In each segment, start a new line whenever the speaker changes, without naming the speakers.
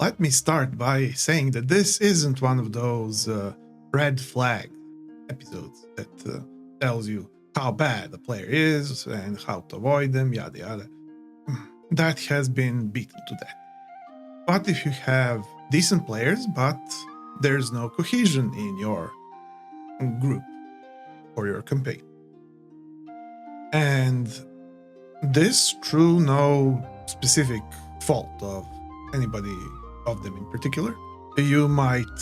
let me start by saying that this isn't one of those red flag episodes that tells you how bad the player is and how to avoid them, yada yada. That has been beaten to death. But if you have decent players, but there's no cohesion in your group or your campaign, and this through no specific fault of anybody of them in particular, you might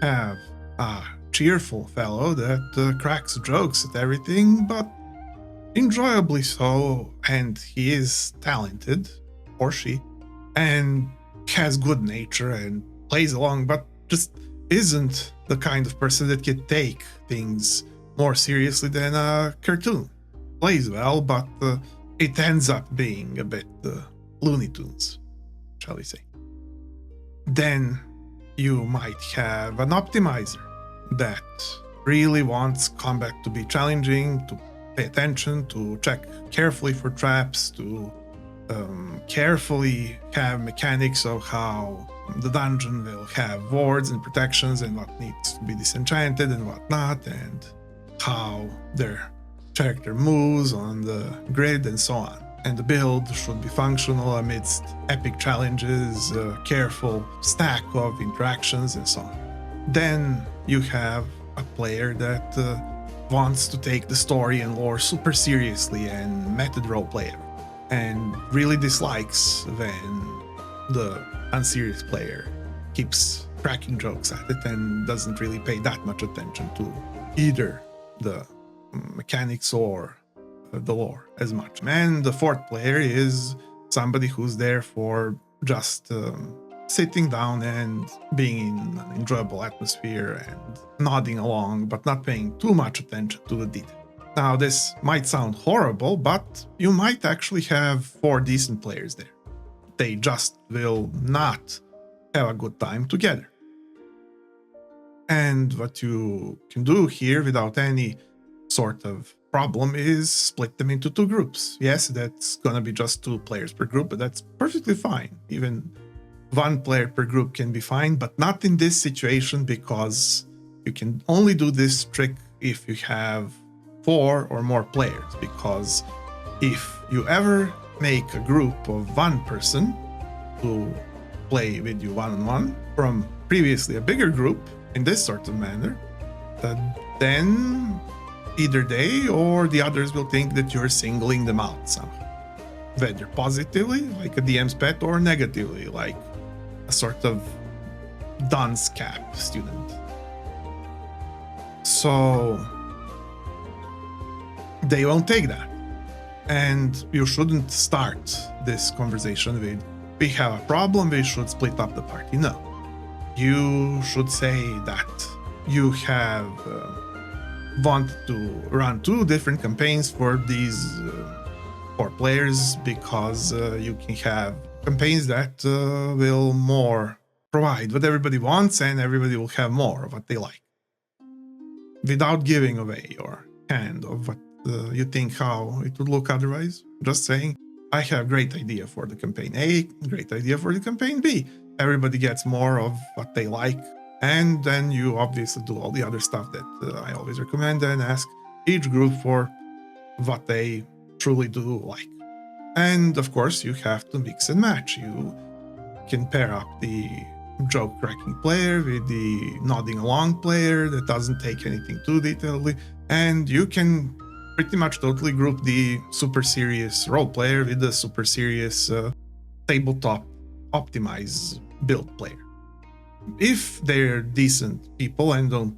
have a cheerful fellow that cracks jokes at everything, but enjoyably so, and he is talented, or she, and has good nature and plays along, but just isn't the kind of person that can take things more seriously than a cartoon. Plays well, but it ends up being a bit Looney Tunes, shall we say. Then you might have an optimizer that really wants combat to be challenging, to pay attention, to check carefully for traps, to carefully have mechanics of how the dungeon will have wards and protections and what needs to be disenchanted and what not, and how their character moves on the grid and so on. And the build should be functional amidst epic challenges, a careful stack of interactions and so on. Then you have a player that wants to take the story and lore super seriously and method roleplay it, and really dislikes when the unserious player keeps cracking jokes at it and doesn't really pay that much attention to either the mechanics or the lore as much. And the fourth player is somebody who's there for just sitting down and being in an enjoyable atmosphere and nodding along, but not paying too much attention to the detail. Now, this might sound horrible, but you might actually have 4 decent players there. They just will not have a good time together. And what you can do here without any sort of problem is split them into 2 groups. Yes, that's gonna be just 2 players per group, but that's perfectly fine. Even 1 player per group can be fine, but not in this situation, because you can only do this trick if you have 4 or more players. Because if you ever make a group of 1 person to play with you one-on-one from previously a bigger group in this sort of manner, then either they or the others will think that you're singling them out somehow, whether positively, like a DM's pet, or negatively, like a sort of dunce cap student. So they won't take that. And you shouldn't start this conversation with, we have a problem, we should split up the party. No. You should say that you have want to run 2 different campaigns for these 4 players, because you can have campaigns that will more provide what everybody wants, and everybody will have more of what they like, without giving away your hand of what you think how it would look otherwise. Just saying, I have a great idea for the campaign A, great idea for the campaign B. Everybody gets more of what they like, and then you obviously do all the other stuff that I always recommend, and ask each group for what they truly do like. And of course, you have to mix and match. You can pair up the joke-cracking player with the nodding along player that doesn't take anything too detailedly, and you can pretty much totally group the super serious role player with the super serious tabletop optimize build player. If they're decent people and don't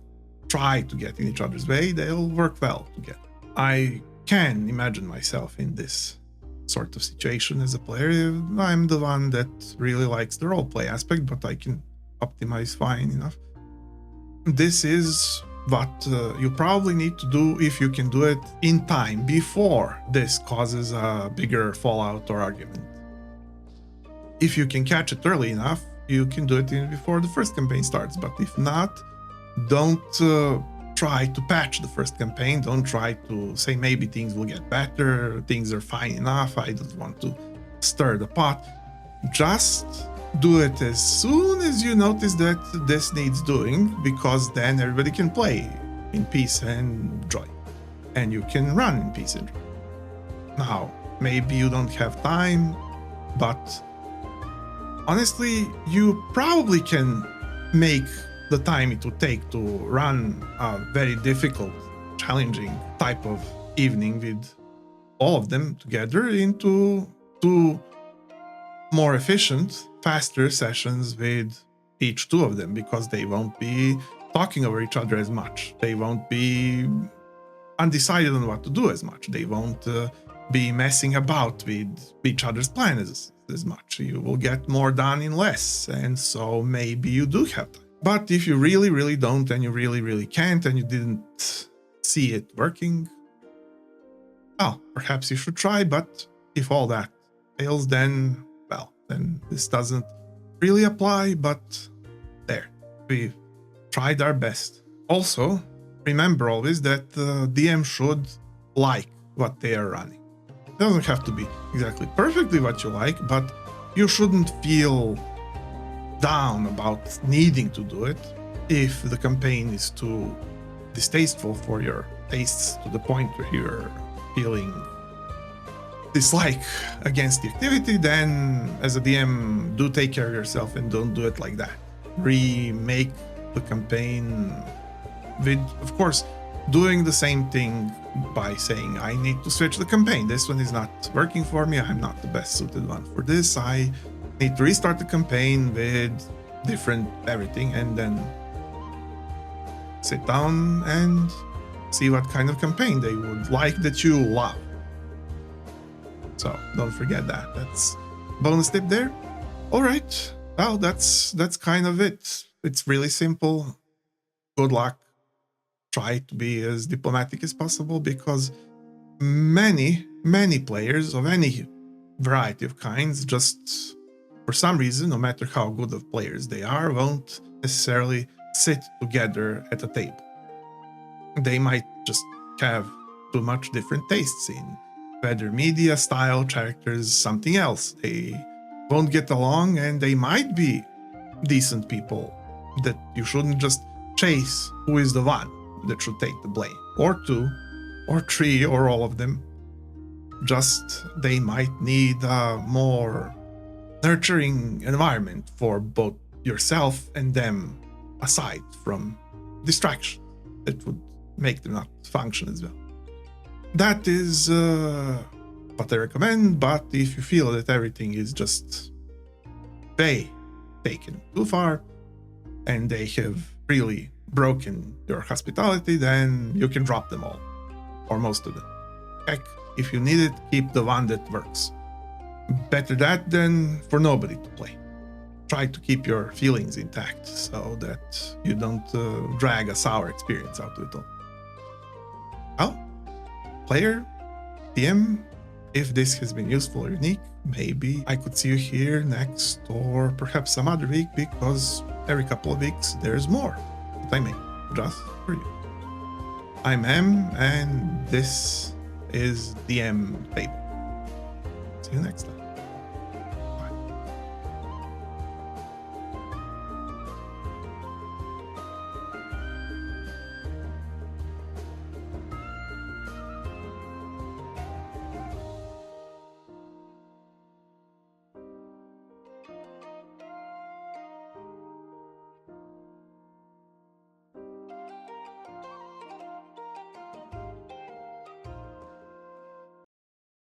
try to get in each other's way, they'll work well together. I can imagine myself in this sort of situation as a player. I'm the one that really likes the roleplay aspect, but I can optimize fine enough. This is what you probably need to do if you can do it in time, before this causes a bigger fallout or argument. If you can catch it early enough, you can do it even before the first campaign starts. But if not, don't try to patch the first campaign. Don't try to say maybe things will get better, things are fine enough, I don't want to stir the pot. Just do it as soon as you notice that this needs doing, because then everybody can play in peace and joy, and you can run in peace and joy. Now, maybe you don't have time, but honestly, you probably can make the time it would take to run a very difficult, challenging type of evening with all of them together into 2 more efficient, faster sessions with each 2 of them, because they won't be talking over each other as much. They won't be undecided on what to do as much. They won't be messing about with each other's plans as much. You will get more done in less, and so maybe you do have time. But if you really, really don't, and you really, really can't, and you didn't see it working, well, perhaps you should try, but if all that fails, then, well, then this doesn't really apply, but there, we've tried our best. Also, remember always that the DM should like what they are running. It doesn't have to be exactly perfectly what you like, but you shouldn't feel down about needing to do it if the campaign is too distasteful for your tastes to the point where you're feeling dislike against the activity. Then as a DM, do take care of yourself and don't do it like that. Remake the campaign with, of course, doing the same thing by saying, I need to switch the campaign. This one is not working for me. I'm not the best suited one for this. I need to restart the campaign with different everything, and then sit down and see what kind of campaign they would like that you love. So don't forget that. That's bonus tip there. All right. Well, that's kind of it. It's really simple. Good luck. Try to be as diplomatic as possible, because many players of any variety of kinds, just for some reason, no matter how good of players they are, won't necessarily sit together at a table. They might just have too much different tastes in whether media, style, characters, something else. They won't get along, and they might be decent people that you shouldn't just chase who is the one that should take the blame, or 2 or 3 or all of them. Just they might need a more nurturing environment for both yourself and them, aside from distraction that would make them not function as well. That is what I recommend, but if you feel that everything is just way taken too far and they have really broken your hospitality, then you can drop them all, or most of them. Heck, if you need it, keep the one that works. Better that than for nobody to play. Try to keep your feelings intact so that you don't drag a sour experience out of it all. Well, player, DM, if this has been useful or unique, maybe I could see you here next, or perhaps some other week, because every couple of weeks there's more that I make just for you. I'm M, and this is dMTable. See you next time.